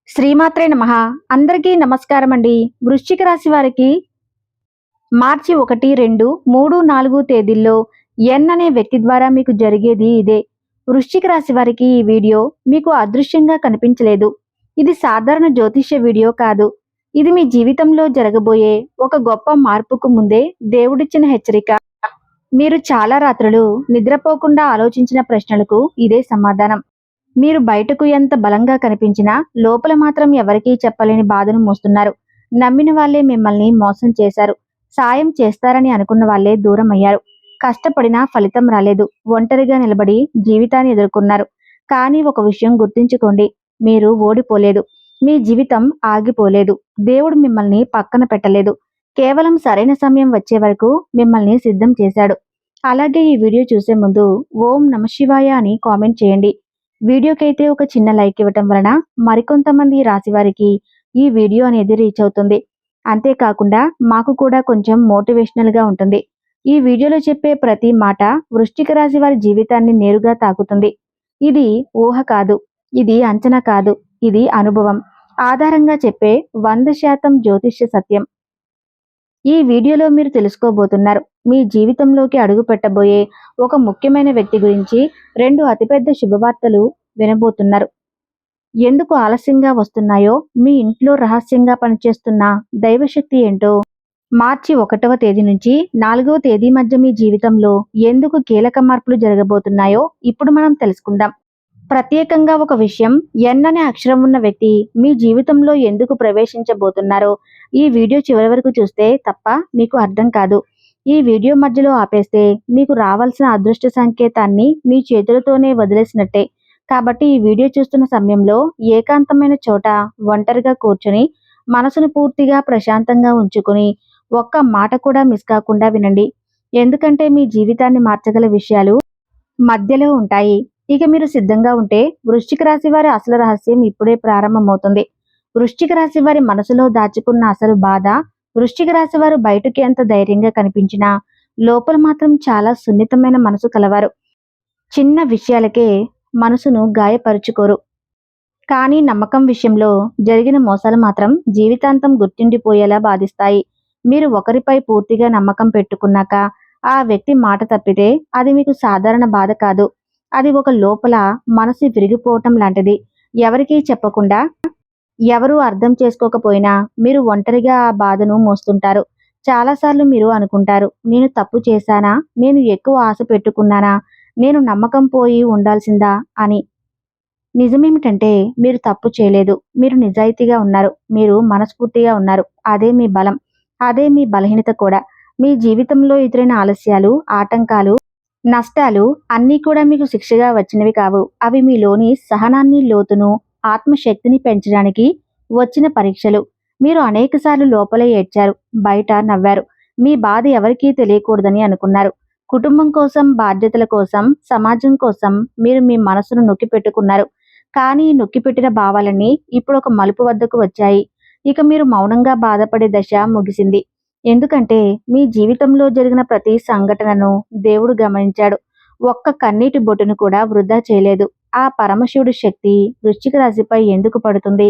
శ్రీమాత్రే నమః. అందరికీ నమస్కారం అండి. వృశ్చిక రాశి వారికి మార్చి 1, 2, 3, 4 తేదీల్లో ఎన్ అనే వ్యక్తి ద్వారా మీకు జరిగేది ఇదే. వృశ్చిక రాశి వారికి ఈ వీడియో మీకు అదృశ్యంగా కనిపించలేదు. ఇది సాధారణ జ్యోతిష్య వీడియో కాదు. ఇది మీ జీవితంలో జరగబోయే ఒక గొప్ప మార్పుకు ముందే దేవుడిచ్చిన హెచ్చరిక. మీరు చాలా రాత్రులు నిద్రపోకుండా ఆలోచించిన ప్రశ్నలకు ఇదే సమాధానం. మీరు బయటకు ఎంత బలంగా కనిపించినా లోపల మాత్రం ఎవరికీ చెప్పలేని బాధను మోస్తున్నారు. నమ్మిన వాళ్ళే మిమ్మల్ని మోసం చేశారు. సాయం చేస్తారని అనుకున్న వాళ్ళే దూరం అయ్యారు. కష్టపడినా ఫలితం రాలేదు. ఒంటరిగా నిలబడి జీవితాన్ని ఎదుర్కొన్నారు. కానీ ఒక విషయం గుర్తుంచుకోండి, మీరు ఓడిపోలేదు. మీ జీవితం ఆగిపోలేదు. దేవుడు మిమ్మల్ని పక్కన పెట్టలేదు. కేవలం సరైన సమయం వచ్చే వరకు మిమ్మల్ని సిద్ధం చేశాడు. అలాగే ఈ వీడియో చూసే ముందు ఓం నమఃశివాయ అని కామెంట్ చేయండి. వీడియోకైతే ఒక చిన్న లైక్ ఇవ్వటం వలన మరికొంతమంది రాశి వారికి ఈ వీడియో అనేది రీచ్ అవుతుంది. అంతేకాకుండా మాకు కూడా కొంచెం మోటివేషనల్ గా ఉంటుంది. ఈ వీడియోలో చెప్పే ప్రతి మాట వృశ్చిక రాశి వారి జీవితాన్ని నేరుగా తాకుతుంది. ఇది ఊహ కాదు, ఇది అంచనా కాదు, ఇది అనుభవం ఆధారంగా చెప్పే 100% జ్యోతిష్య సత్యం. ఈ వీడియోలో మీరు తెలుసుకోబోతున్నారు, మీ జీవితంలోకి అడుగు పెట్టబోయే ఒక ముఖ్యమైన వ్యక్తి గురించి 2 అతిపెద్ద శుభవార్తలు వినబోతున్నారు. ఎందుకు ఆలస్యంగా వస్తున్నాయో, మీ ఇంట్లో రహస్యంగా పనిచేస్తున్న దైవశక్తి ఏంటో, మార్చి 1వ తేదీ నుంచి 4వ తేదీ మధ్య మీ జీవితంలో ఎందుకు కీలక మార్పులు జరగబోతున్నాయో ఇప్పుడు మనం తెలుసుకుందాం. ప్రత్యేకంగా ఒక విషయం, ఎన్ అనే అక్షరం ఉన్న వ్యక్తి మీ జీవితంలో ఎందుకు ప్రవేశించబోతున్నారో ఈ వీడియో చివరి వరకు చూస్తే తప్ప మీకు అర్థం కాదు. ఈ వీడియో మధ్యలో ఆపేస్తే మీకు రావాల్సిన అదృష్ట సంకేతాన్ని మీ చేతులతోనే వదిలేసినట్టే. కాబట్టి ఈ వీడియో చూస్తున్న సమయంలో ఏకాంతమైన చోట ఒంటరిగా కూర్చొని మనసును పూర్తిగా ప్రశాంతంగా ఉంచుకొని ఒక్క మాట కూడా మిస్ కాకుండా వినండి. ఎందుకంటే మీ జీవితాన్ని మార్చగల విషయాలు మధ్యలో ఉంటాయి. ఇక మీరు సిద్ధంగా ఉంటే వృశ్చిక రాశి వారి అసలు రహస్యం ఇప్పుడే ప్రారంభమవుతుంది. వృశ్చిక రాశి వారి మనసులో దాచుకున్న అసలు బాధ. వృశ్చిక రాశి వారు బయటకి ఎంత ధైర్యంగా కనిపించినా లోపల మాత్రం చాలా సున్నితమైన మనసు కలవారు. చిన్న విషయాలకే మనసును గాయపరుచుకోరు. కానీ నమ్మకం విషయంలో జరిగిన మోసాలు మాత్రం జీవితాంతం గుర్తుండిపోయేలా బాధిస్తాయి. మీరు ఒకరిపై పూర్తిగా నమ్మకం పెట్టుకున్నాక ఆ వ్యక్తి మాట తప్పితే అది మీకు సాధారణ బాధ కాదు. అది ఒక లోపల మనసు విరిగిపోవటం లాంటిది. ఎవరికీ చెప్పకుండా, ఎవరూ అర్థం చేసుకోకపోయినా మీరు ఒంటరిగా ఆ బాధను మోస్తుంటారు. చాలాసార్లు మీరు అనుకుంటారు, నేను తప్పు చేశానా, నేను ఎక్కువ ఆశ పెట్టుకున్నానా, నేను నమ్మకం పోయి ఉండాల్సిందా అని. నిజమేమిటంటే మీరు తప్పు చేయలేదు. మీరు నిజాయితీగా ఉన్నారు. మీరు మనస్ఫూర్తిగా ఉన్నారు. అదే మీ బలం. అదే మీ బలహీనత కూడా. మీ జీవితంలో ఎదురైన ఆలస్యాలు, ఆటంకాలు, నష్టాలు అన్నీ కూడా మీకు శిక్షగా వచ్చినవి కావు. అవి మీలోని సహనాన్ని, లోతును, ఆత్మశక్తిని పెంచడానికి వచ్చిన పరీక్షలు. మీరు అనేకసార్లు లోపల ఏడ్చారు, బయట నవ్వారు. మీ బాధ ఎవరికీ తెలియకూడదని అనుకున్నారు. కుటుంబం కోసం, బాధ్యతల కోసం, సమాజం కోసం మీరు మీ మనసును నొక్కి పెట్టుకున్నారు. కానీ ఈ నొక్కిపెట్టిన భావాలన్నీ ఇప్పుడు ఒక మలుపు వద్దకు వచ్చాయి. ఇక మీరు మౌనంగా బాధపడే దశ ముగిసింది. ఎందుకంటే మీ జీవితంలో జరిగిన ప్రతి సంఘటనను దేవుడు గమనించాడు. ఒక్క కన్నీటి బొట్టును కూడా వృధా చేయలేదు. ఆ పరమశివుడి శక్తి వృశ్చిక రాశిపై ఎందుకు పడుతుంది?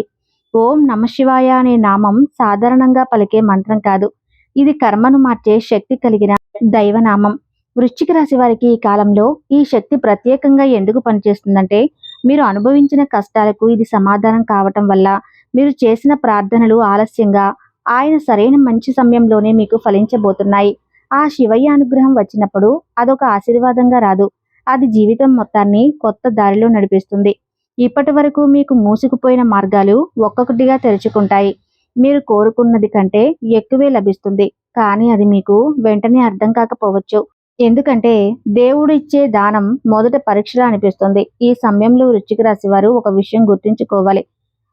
ఓం నమఃశివాయ అనే నామం సాధారణంగా పలికే మంత్రం కాదు. ఇది కర్మను మార్చే శక్తి కలిగిన దైవనామం. వృశ్చిక రాశి వారికి ఈ కాలంలో ఈ శక్తి ప్రత్యేకంగా ఎందుకు పనిచేస్తుందంటే, మీరు అనుభవించిన కష్టాలకు ఇది సమాధానం కావటం వల్ల. మీరు చేసిన ప్రార్థనలు ఆలస్యంగా ఆయన సరైన మంచి సమయంలోనే మీకు ఫలించబోతున్నాయి. ఆ శివయ్య అనుగ్రహం వచ్చినప్పుడు అదొక ఆశీర్వాదంగా రాదు. అది జీవితం మొత్తాన్ని కొత్త దారిలో నడిపిస్తుంది. ఇప్పటి వరకు మీకు మూసుకుపోయిన మార్గాలు ఒక్కొక్కటిగా తెరుచుకుంటాయి. మీరు కోరుకున్నది కంటే ఎక్కువే లభిస్తుంది. కానీ అది మీకు వెంటనే అర్థం కాకపోవచ్చు. ఎందుకంటే దేవుడు ఇచ్చే దానం మొదట పరీక్షలా అనిపిస్తుంది. ఈ సమయంలో వృశ్చిక రాశి వారు ఒక విషయం గుర్తుంచుకోవాలి.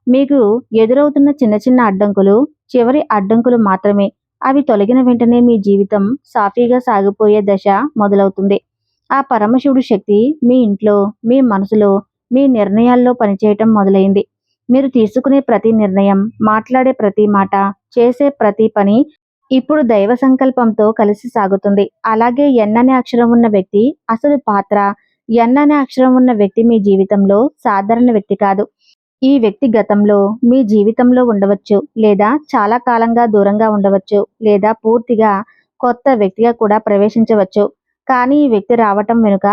మీకు ఎదురవుతున్న చిన్న చిన్న అడ్డంకులు చివరి అడ్డంకులు మాత్రమే. అవి తొలగిన వెంటనే మీ జీవితం సాఫీగా సాగిపోయే దశ మొదలవుతుంది. ఆ పరమశివుడి శక్తి మీ ఇంట్లో, మీ మనసులో, మీ నిర్ణయాల్లో పనిచేయటం మొదలైంది. మీరు తీసుకునే ప్రతి నిర్ణయం, మాట్లాడే ప్రతి మాట, చేసే ప్రతి పని ఇప్పుడు దైవ సంకల్పంతో కలిసి సాగుతుంది. అలాగే ఎన్ అనే అక్షరం ఉన్న వ్యక్తి అసలు పాత్ర. ఎన్ అనే అక్షరం ఉన్న వ్యక్తి మీ జీవితంలో సాధారణ వ్యక్తి కాదు. ఈ వ్యక్తి గతంలో మీ జీవితంలో ఉండవచ్చు, లేదా చాలా కాలంగా దూరంగా ఉండవచ్చు, లేదా పూర్తిగా కొత్త వ్యక్తిగా కూడా ప్రవేశించవచ్చు. కానీ ఈ వ్యక్తి రావటం వెనుక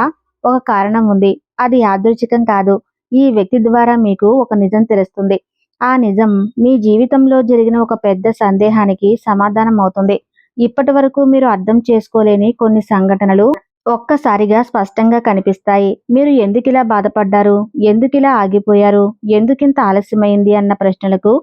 ఒక కారణం ఉంది. అది యాదృచ్ఛికం కాదు. ఈ వ్యక్తి ద్వారా మీకు ఒక నిజం తెలుస్తుంది. ఆ నిజం మీ జీవితంలో జరిగిన ఒక పెద్ద సందేహానికి సమాధానం అవుతుంది. ఇప్పటి వరకు మీరు అర్థం చేసుకోలేని కొన్ని సంఘటనలు ఒక్కసారిగా స్పష్టంగా కనిపిస్తాయి. మీరు ఎందుకిలా బాధపడ్డారు? ఎందుకిలా ఆగిపోయారు? ఎందుకింత ఆలస్యమైంది అన్న ప్రశ్నలకు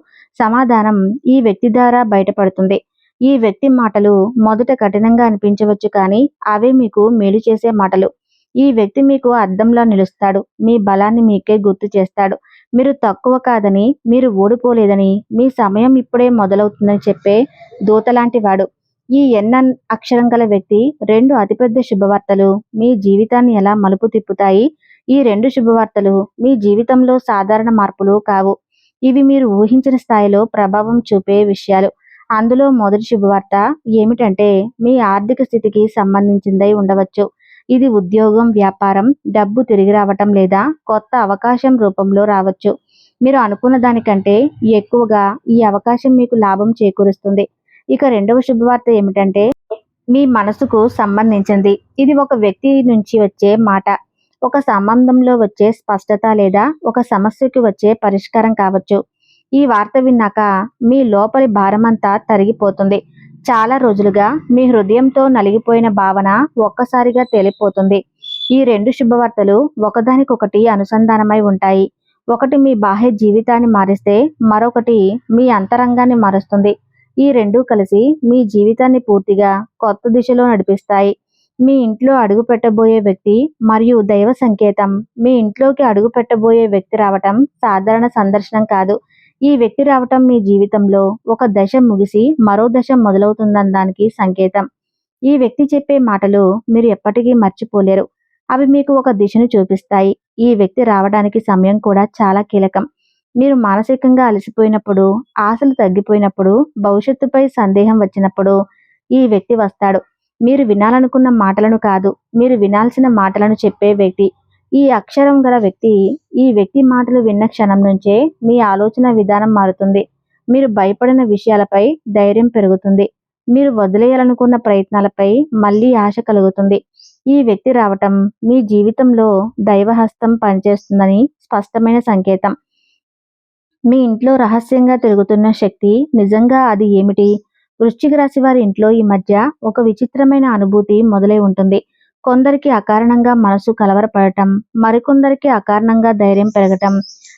సమాధానం ఈ వ్యక్తి ద్వారా బయటపడుతుంది. ఈ వ్యక్తి మాటలు మొదట కఠినంగా అనిపించవచ్చు, కానీ అవే మీకు మేలు చేసే మాటలు. ఈ వ్యక్తి మీకు అద్దంలా నిలుస్తాడు. మీ బలాన్ని మీకే గుర్తు చేస్తాడు. మీరు తక్కువ కాదని, మీరు ఓడిపోలేదని, మీ సమయం ఇప్పుడే మొదలవుతుందని చెప్పే దూతలాంటి వాడు. ఈ ఎన్ అక్షరం గల వ్యక్తి రెండు అతిపెద్ద శుభవార్తలు మీ జీవితాన్ని ఎలా మలుపు తిప్పుతాయి. ఈ రెండు శుభవార్తలు మీ జీవితంలో సాధారణ మార్పులు కావు. ఇవి మీరు ఊహించిన స్థాయిలో ప్రభావం చూపే విషయాలు. అందులో మొదటి శుభవార్త ఏమిటంటే, మీ ఆర్థిక స్థితికి సంబంధించిందై ఉండవచ్చు. ఇది ఉద్యోగం, వ్యాపారం, డబ్బు తిరిగి రావటం లేదా కొత్త అవకాశం రూపంలో రావచ్చు. మీరు అనుకున్న దానికంటే ఎక్కువగా ఈ అవకాశం మీకు లాభం చేకూరుస్తుంది. ఇక రెండవ శుభవార్త ఏమిటంటే, మీ మనసుకు సంబంధించింది. ఇది ఒక వ్యక్తి నుంచి వచ్చే మాట, ఒక సంబంధంలో వచ్చే స్పష్టత, లేదా ఒక సమస్యకు వచ్చే పరిష్కారం కావచ్చు. ఈ వార్త విన్నాక మీ లోపలి భారమంతా తరిగిపోతుంది. చాలా రోజులుగా మీ హృదయంతో నలిగిపోయిన భావన ఒక్కసారిగా తేలిపోతుంది. ఈ రెండు శుభవార్తలు ఒకదానికొకటి అనుసంధానమై ఉంటాయి. ఒకటి మీ బాహ్య జీవితాన్ని మారిస్తే, మరొకటి మీ అంతరంగాన్ని మారుస్తుంది. ఈ రెండూ కలిసి మీ జీవితాన్ని పూర్తిగా కొత్త దిశలో నడిపిస్తాయి. మీ ఇంట్లో అడుగు పెట్టబోయే వ్యక్తి మరియు దైవ సంకేతం. మీ ఇంట్లోకి అడుగు పెట్టబోయే వ్యక్తి రావటం సాధారణ సందర్శనం కాదు. ఈ వ్యక్తి రావటం మీ జీవితంలో ఒక దశ ముగిసి మరో దశ మొదలవుతుందనడానికి సంకేతం. ఈ వ్యక్తి చెప్పే మాటలు మీరు ఎప్పటికీ మర్చిపోలేరు. అవి మీకు ఒక దిశను చూపిస్తాయి. ఈ వ్యక్తి రావడానికి సమయం కూడా చాలా కీలకం. మీరు మానసికంగా అలసిపోయినప్పుడు, ఆశలు తగ్గిపోయినప్పుడు, భవిష్యత్తుపై సందేహం వచ్చినప్పుడు ఈ వ్యక్తి వస్తాడు. మీరు వినాలనుకున్న మాటలను కాదు, మీరు వినాల్సిన మాటలను చెప్పే వ్యక్తి. ఈ అక్షరం గల వ్యక్తి, ఈ వ్యక్తి మాటలు విన్న క్షణం నుంచే మీ ఆలోచన విధానం మారుతుంది. మీరు భయపడిన విషయాలపై ధైర్యం పెరుగుతుంది. మీరు వదిలేయాలనుకున్న ప్రయత్నాలపై మళ్ళీ ఆశ కలుగుతుంది. ఈ వ్యక్తి రావటం మీ జీవితంలో దైవహస్తం పనిచేస్తుందని స్పష్టమైన సంకేతం. మీ ఇంట్లో రహస్యంగా తిరుగుతున్న శక్తి నిజంగా అది ఏమిటి? వృశ్చిక రాశి వారి ఇంట్లో ఈ మధ్య ఒక విచిత్రమైన అనుభూతి మొదలై ఉంటుంది. కొందరికి అకారణంగా మనసు కలవరపడటం, మరికొందరికి అకారణంగా ధైర్యం పెరగటం,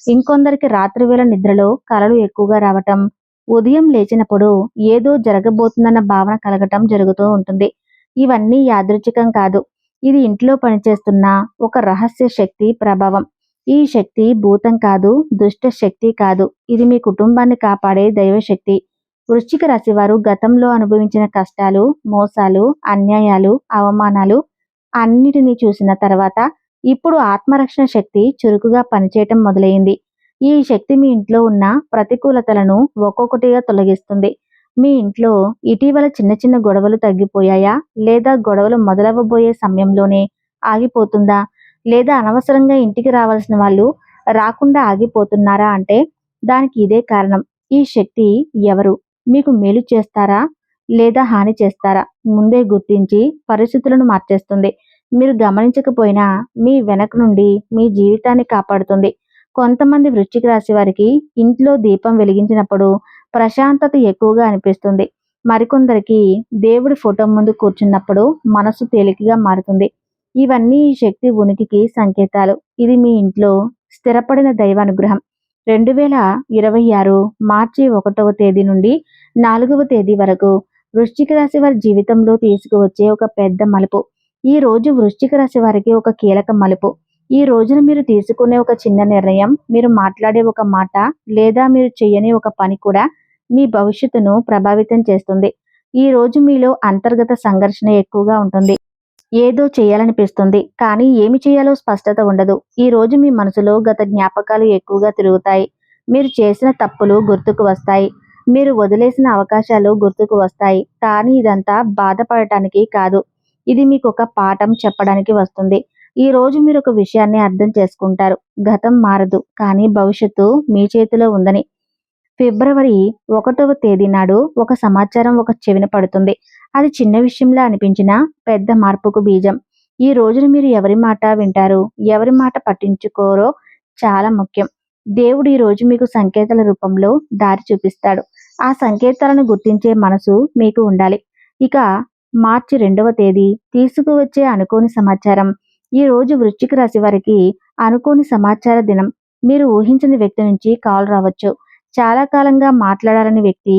ఇంకొందరికి రాత్రివేళ నిద్రలో కలలు ఎక్కువగా రావటం, ఉదయం లేచినప్పుడు ఏదో జరగబోతుందన్న భావన కలగటం జరుగుతూ ఉంటుంది. ఇవన్నీ యాదృచ్ఛికం కాదు. ఇది ఇంట్లో పనిచేస్తున్న ఒక రహస్య శక్తి ప్రభావం. ఈ శక్తి భూతం కాదు, దుష్ట శక్తి కాదు. ఇది మీ కుటుంబాన్ని కాపాడే దైవశక్తి. వృశ్చిక రాశి వారు గతంలో అనుభవించిన కష్టాలు, మోసాలు, అన్యాయాలు, అవమానాలు అన్నిటినీ చూసిన తర్వాత ఇప్పుడు ఆత్మరక్షణ శక్తి చురుకుగా పనిచేయటం మొదలైంది. ఈ శక్తి మీ ఇంట్లో ఉన్న ప్రతికూలతలను ఒక్కొక్కటిగా తొలగిస్తుంది. మీ ఇంట్లో ఇటీవల చిన్న చిన్న గొడవలు తగ్గిపోయాయా? లేదా గొడవలు మొదలవ్వబోయే సమయంలోనే ఆగిపోతుందా? లేదా అనవసరంగా ఇంటికి రావాల్సిన వాళ్ళు రాకుండా ఆగిపోతున్నారా? అంటే దానికి ఇదే కారణం. ఈ శక్తి ఎవరు? మీకు మేలు చేస్తారా లేదా హాని చేస్తారా ముందే గుర్తించి పరిస్థితులను మార్చేస్తుంది. మీరు గమనించకపోయినా మీ వెనక నుండి మీ జీవితాన్ని కాపాడుతుంది. కొంతమంది వృశ్చిక రాశి వారికి ఇంట్లో దీపం వెలిగించినప్పుడు ప్రశాంతత ఎక్కువగా అనిపిస్తుంది. మరికొందరికి దేవుడి ఫోటో ముందు కూర్చున్నప్పుడు మనసు తేలికగా మారుతుంది. ఇవన్నీ ఈ శక్తి ఉనికికి సంకేతాలు. ఇది మీ ఇంట్లో స్థిరపడిన దైవానుగ్రహం. 2026 మార్చి 1వ తేదీ నుండి 4వ తేదీ వరకు వృశ్చిక రాశి వారి జీవితంలో తీసుకువచ్చే ఒక పెద్ద మలుపు. ఈ రోజు వృశ్చిక రాశి వారికి ఒక కీలక మలుపు. ఈ రోజున మీరు తీసుకునే ఒక చిన్న నిర్ణయం, మీరు మాట్లాడే ఒక మాట, లేదా మీరు చేయని ఒక పని కూడా మీ భవిష్యత్తును ప్రభావితం చేస్తుంది. ఈ రోజు మీలో అంతర్గత సంఘర్షణ ఎక్కువగా ఉంటుంది. ఏదో చేయాలనిపిస్తుంది, కానీ ఏమి చేయాలో స్పష్టత ఉండదు. ఈ రోజు మీ మనసులో గత జ్ఞాపకాలు ఎక్కువగా తిరుగుతాయి. మీరు చేసిన తప్పులు గుర్తుకు వస్తాయి. మీరు వదిలేసిన అవకాశాలు గుర్తుకు వస్తాయి. కానీ ఇదంతా బాధపడటానికి కాదు. ఇది మీకు ఒక పాఠం చెప్పడానికి వస్తుంది. ఈ రోజు మీరు ఒక విషయాన్ని అర్థం చేసుకుంటారు. గతం మారదు, కానీ భవిష్యత్తు మీ చేతిలో ఉందని. ఫిబ్రవరి 1వ తేదీ నాడు ఒక సమాచారం ఒక చెవిన పడుతుంది. అది చిన్న విషయంలా అనిపించినా పెద్ద మార్పుకు బీజం. ఈ రోజున మీరు ఎవరి మాట వింటారు, ఎవరి మాట పట్టించుకోరో చాలా ముఖ్యం. దేవుడు ఈ రోజు మీకు సంకేతాల రూపంలో దారి చూపిస్తాడు. ఆ సంకేతాలను గుర్తించే మనసు మీకు ఉండాలి. ఇక మార్చి 2వ తేదీ తీసుకువచ్చే అనుకోని సమాచారం. ఈ రోజు వృశ్చిక రాశి వారికి అనుకోని సమాచార దినం. మీరు ఊహించని వ్యక్తి నుంచి కాల్ రావచ్చు. చాలా కాలంగా మాట్లాడాలని వ్యక్తి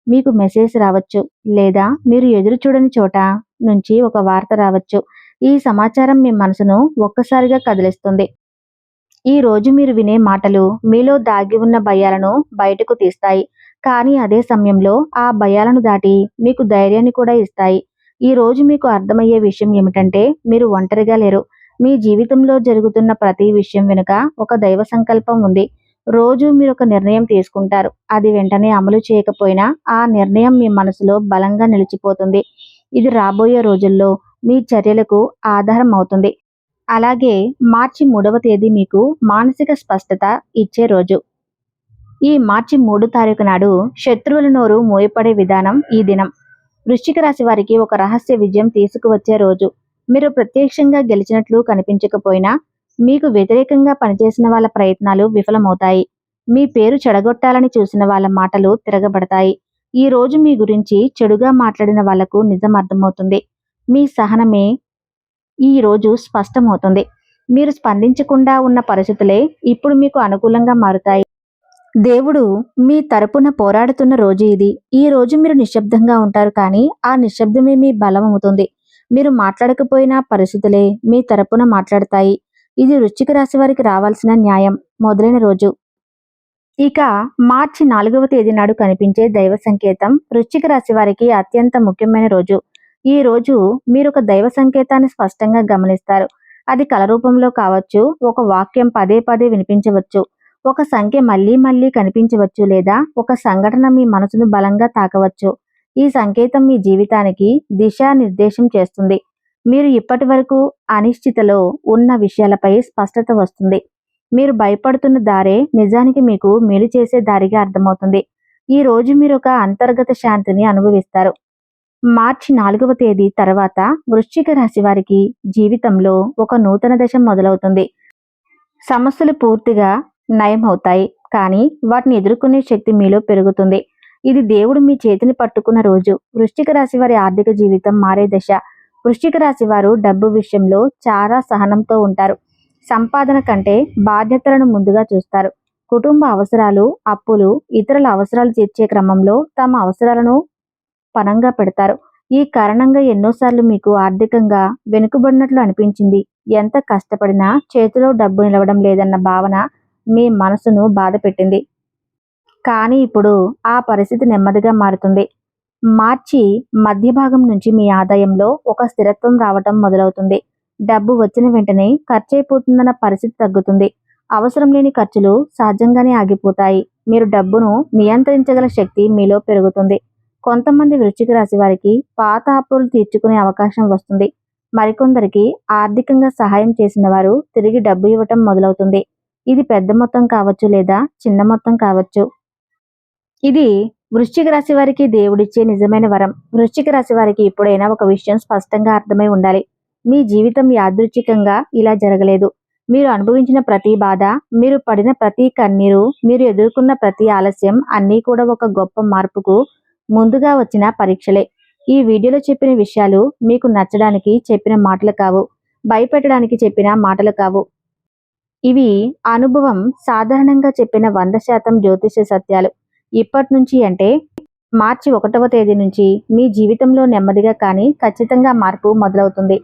మీకు మెసేజ్ రావచ్చు, లేదా మీరు ఎదురు చూడని చోట నుంచి ఒక వార్త రావచ్చు. ఈ సమాచారం మీ మనసును ఒక్కసారిగా కదిలిస్తుంది. ఈ రోజు మీరు వినే మాటలు మీలో దాగి ఉన్న భయాలను బయటకు తీస్తాయి, కానీ అదే సమయంలో ఆ భయాలను దాటి మీకు ధైర్యాన్ని కూడా ఇస్తాయి. ఈ రోజు మీకు అర్థమయ్యే విషయం ఏమిటంటే మీరు ఒంటరిగా లేరు. మీ జీవితంలో జరుగుతున్న ప్రతి విషయం వెనుక ఒక దైవ సంకల్పం ఉంది. రోజు మీరు ఒక నిర్ణయం తీసుకుంటారు. అది వెంటనే అమలు చేయకపోయినా ఆ నిర్ణయం మీ మనసులో బలంగా నిలిచిపోతుంది. ఇది రాబోయే రోజుల్లో మీ చర్యలకు ఆధారం అవుతుంది. అలాగే మార్చి 3వ తేదీ మీకు మానసిక స్పష్టత ఇచ్చే రోజు. ఈ మార్చి 3 తారీఖు నాడు శత్రువుల నోరు మోయపడే విధానం ఈ దినం. వృశ్చిక రాశి వారికి ఒక రహస్య విజయం తీసుకువచ్చే రోజు. మీరు ప్రత్యక్షంగా గెలిచినట్లు కనిపించకపోయినా మీకు వ్యతిరేకంగా పనిచేసిన వాళ్ళ ప్రయత్నాలు విఫలమవుతాయి. మీ పేరు చెడగొట్టాలని చూసిన వాళ్ళ మాటలు తిరగబడతాయి. ఈ రోజు మీ గురించి చెడుగా మాట్లాడిన వాళ్లకు నిజం అర్థమవుతుంది. మీ సహనమే ఈ రోజు స్పష్టమవుతుంది. మీరు స్పందించకుండా ఉన్న పరిస్థితులే ఇప్పుడు మీకు అనుకూలంగా మారుతాయి. దేవుడు మీ తరపున పోరాడుతున్న రోజు ఇది. ఈ రోజు మీరు నిశ్శబ్దంగా ఉంటారు, కానీ ఆ నిశ్శబ్దమే మీ బలం అవుతుంది. మీరు మాట్లాడకపోయినా పరిస్థితులే మీ తరపున మాట్లాడతాయి. ఇది వృశ్చిక రాశి వారికి రావాల్సిన న్యాయం మొదలైన రోజు. ఇక మార్చి 4వ తేదీ నాడు కనిపించే దైవ సంకేతం వృశ్చిక రాశి వారికి అత్యంత ముఖ్యమైన రోజు. ఈ రోజు మీరు ఒక దైవ సంకేతాన్ని స్పష్టంగా గమనిస్తారు. అది కల రూపంలో కావచ్చు, ఒక వాక్యం పదే పదే వినిపించవచ్చు, ఒక సంఖ్య మళ్ళీ మళ్ళీ కనిపించవచ్చు, లేదా ఒక సంఘటన మీ మనసును బలంగా తాకవచ్చు. ఈ సంకేతం మీ జీవితానికి దిశానిర్దేశం చేస్తుంది. మీరు ఇప్పటి వరకు అనిశ్చితలో ఉన్న విషయాలపై స్పష్టత వస్తుంది. మీరు భయపడుతున్న దారే నిజానికి మీకు మేలు చేసే దారిగా అర్థమవుతుంది. ఈ రోజు మీరు ఒక అంతర్గత శాంతిని అనుభవిస్తారు. మార్చి 4వ తేదీ తర్వాత వృశ్చిక రాశి వారికి జీవితంలో ఒక నూతన దశ మొదలవుతుంది. సమస్యలు పూర్తిగా నయం అవుతాయి, కానీ వాటిని ఎదుర్కొనే శక్తి మీలో పెరుగుతుంది. ఇది దేవుడు మీ చేతిని పట్టుకున్న రోజు. వృశ్చిక రాశి వారి ఆర్థిక జీవితం మారే దశ. వృశ్చిక రాశి వారు డబ్బు విషయంలో చాలా సహనంతో ఉంటారు. సంపాదన కంటే బాధ్యతలను ముందుగా చూస్తారు. కుటుంబ అవసరాలు, అప్పులు, ఇతరుల అవసరాలు తీర్చే క్రమంలో తమ అవసరాలను పనంగా పెడతారు. ఈ కారణంగా ఎన్నోసార్లు మీకు ఆర్థికంగా వెనుకబడినట్లు అనిపించింది. ఎంత కష్టపడినా చేతిలో డబ్బు నిలవడం లేదన్న భావన మీ మనసును బాధ పెట్టింది. కానీ ఇప్పుడు ఆ పరిస్థితి నెమ్మదిగా మారుతుంది. మార్చి మధ్య భాగం నుంచి మీ ఆదాయంలో ఒక స్థిరత్వం రావటం మొదలవుతుంది. డబ్బు వచ్చిన వెంటనే ఖర్చయిపోతుందన్న పరిస్థితి తగ్గుతుంది. అవసరం లేని ఖర్చులు సహజంగానే ఆగిపోతాయి. మీరు డబ్బును నియంత్రించగల శక్తి మీలో పెరుగుతుంది. కొంతమంది వృశ్చిక రాశి వారికి పాత అప్పులు తీర్చుకునే అవకాశం వస్తుంది. మరికొందరికి ఆర్థికంగా సహాయం చేసిన వారు తిరిగి డబ్బు ఇవ్వటం మొదలవుతుంది. ఇది పెద్ద మొత్తం కావచ్చు, లేదా చిన్న మొత్తం కావచ్చు. ఇది వృశ్చిక రాశి వారికి దేవుడిచ్చే నిజమైన వరం. వృశ్చిక రాశి వారికి ఇప్పుడైనా ఒక విషయం స్పష్టంగా అర్థమై ఉండాలి. మీ జీవితం యాదృచ్ఛికంగా ఇలా జరగలేదు. మీరు అనుభవించిన ప్రతి బాధ, మీరు పడిన ప్రతి కన్నీరు, మీరు ఎదుర్కొన్న ప్రతి ఆలస్యం అన్నీ కూడా ఒక గొప్ప మార్పుకు ముందుగా వచ్చిన పరీక్షలే. ఈ వీడియోలో చెప్పిన విషయాలు మీకు నచ్చడానికి చెప్పిన మాటలు కావు, భయపెట్టడానికి చెప్పిన మాటలు కావు. ఇవి అనుభవం సాధారణంగా చెప్పిన 100% జ్యోతిష సత్యాలు. ఇప్పటి నుంచి అంటే మార్చి 1వ తేదీ నుంచి మీ జీవితంలో నెమ్మదిగా కానీ ఖచ్చితంగా మార్పు మొదలవుతుంది.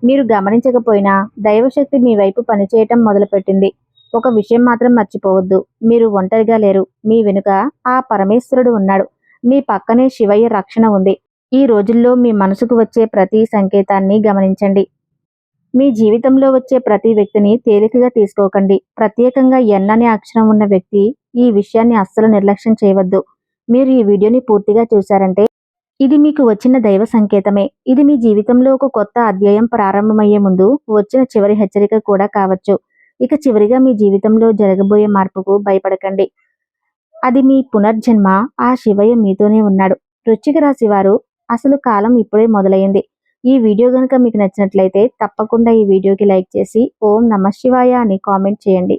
మీరు గమనించకపోయినా దైవశక్తి మీ వైపు పనిచేయటం మొదలుపెట్టింది. ఒక విషయం మాత్రం మర్చిపోవద్దు, మీరు ఒంటరిగా లేరు. మీ వెనుక ఆ పరమేశ్వరుడు ఉన్నాడు. మీ పక్కనే శివయ్య రక్షణ ఉంది. ఈ రోజుల్లో మీ మనసుకు వచ్చే ప్రతి సంకేతాన్ని గమనించండి. మీ జీవితంలో వచ్చే ప్రతి వ్యక్తిని తేలికగా తీసుకోకండి. ప్రత్యేకంగా ఎన్ అనే అక్షరం ఉన్న వ్యక్తి ఈ విషయాన్ని అస్సలు నిర్లక్ష్యం చేయవద్దు. మీరు ఈ వీడియోని పూర్తిగా చూశారంటే ఇది మీకు వచ్చిన దైవ సంకేతమే. ఇది మీ జీవితంలో ఒక కొత్త అధ్యాయం ప్రారంభమయ్యే ముందు వచ్చిన చివరి హెచ్చరిక కూడా కావచ్చు. ఇక చివరిగా మీ జీవితంలో జరగబోయే మార్పుకు భయపడకండి. అది మీ పునర్జన్మ. ఆ శివయ్య మీతోనే ఉన్నాడు. వృశ్చిక రాశి వారు, అసలు కాలం ఇప్పుడే మొదలైంది. ఈ వీడియో గనుక మీకు నచ్చినట్లయితే తప్పకుండా ఈ వీడియోకి లైక్ చేసి ఓం నమః శివాయ అని కామెంట్ చేయండి.